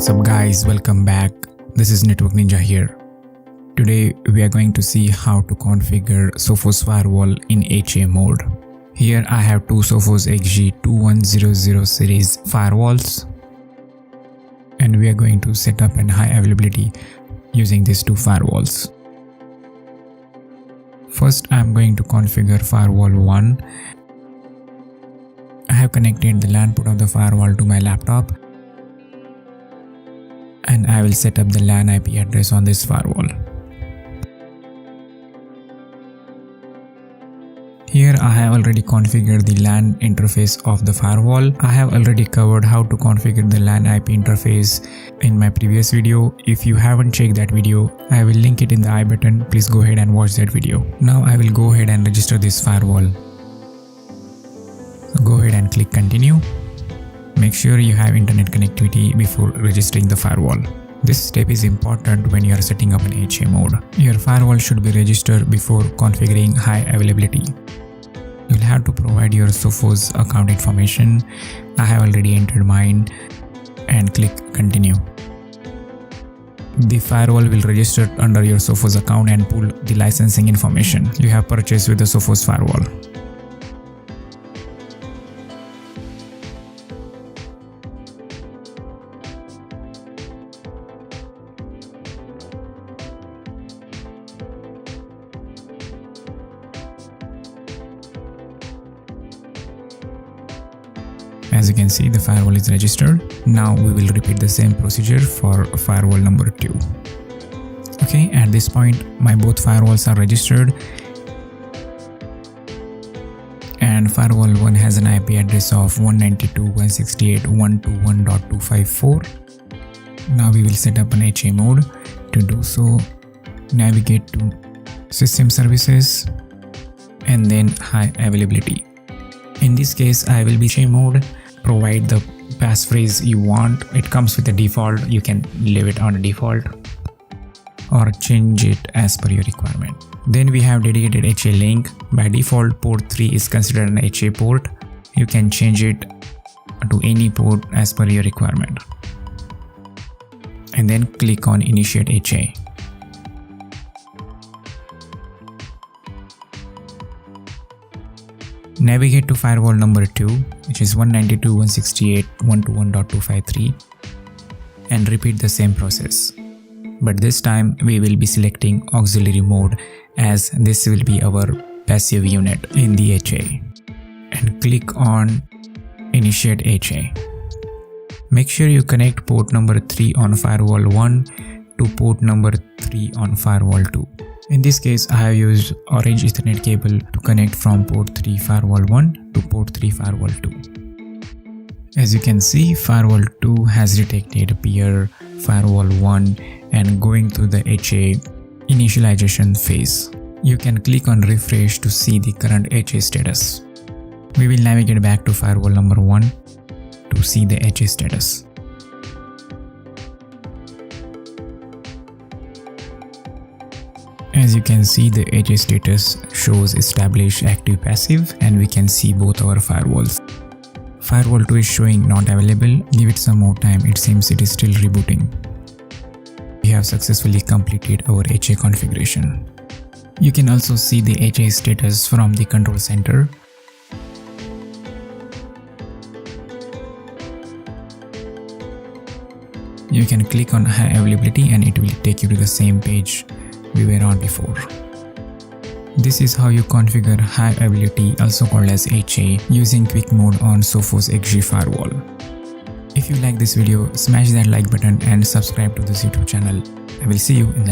What's up guys, welcome back. This is Network Ninja here. Today we are going to see how to configure Sophos Firewall in HA mode. Here I have two Sophos XG 2100 series firewalls and we are going to set up a high availability using these two firewalls. First I am going to configure firewall 1. I have connected the LAN port of the firewall to my laptop and I will set up the LAN IP address on this firewall. Here I have already configured the LAN interface of the firewall. I have already covered how to configure the LAN IP interface in my previous video. If you haven't checked that video, I will link it in the I button. Please go ahead and watch that video. Now I will go ahead and register this firewall. So go ahead and click continue. Make sure you have internet connectivity before registering the firewall. This step is important when you are setting up an HA mode. Your firewall should be registered before configuring high availability. You will have to provide your Sophos account information. I have already entered mine and click continue. The firewall will register under your Sophos account and pull the licensing information you have purchased with the Sophos firewall. As you can see, the firewall is registered. Now we will repeat the same procedure for firewall number 2. Okay, at this point my both firewalls are registered and firewall 1 has an IP address of 192.168.121.254. Now we will set up an HA mode. To do so, navigate to System Services and then High Availability. In this case, I will be HA mode. Provide the passphrase you want. It comes with the default. You can leave it on default or change it as per your requirement. Then we have dedicated HA link. By default, port 3 is considered an HA port. You can change it to any port as per your requirement. And then click on Initiate HA. Navigate to firewall number 2, which is 192.168.121.253 and repeat the same process. But this time we will be selecting auxiliary mode as this will be our passive unit in the HA. And click on Initiate HA. Make sure you connect port number 3 on firewall 1 to port number 3 on firewall 2. In this case, I have used orange Ethernet cable to connect from port 3 firewall 1 to port 3 firewall 2. As you can see, firewall 2 has detected peer firewall 1 and going through the HA initialization phase. You can click on refresh to see the current HA status. We will navigate back to firewall number 1 to see the HA status. As you can see, the HA status shows established, active, passive, and we can see both our firewalls. Firewall 2 is showing not available. Give it some more time, it seems it is still rebooting. We have successfully completed our HA configuration. You can also see the HA status from the control center. You can click on high availability and it will take you to the same page we were on before. This is how you configure high availability, also called as HA, using quick mode on Sophos XG Firewall. If you like this video, smash that like button and subscribe to this YouTube channel. I will see you in the next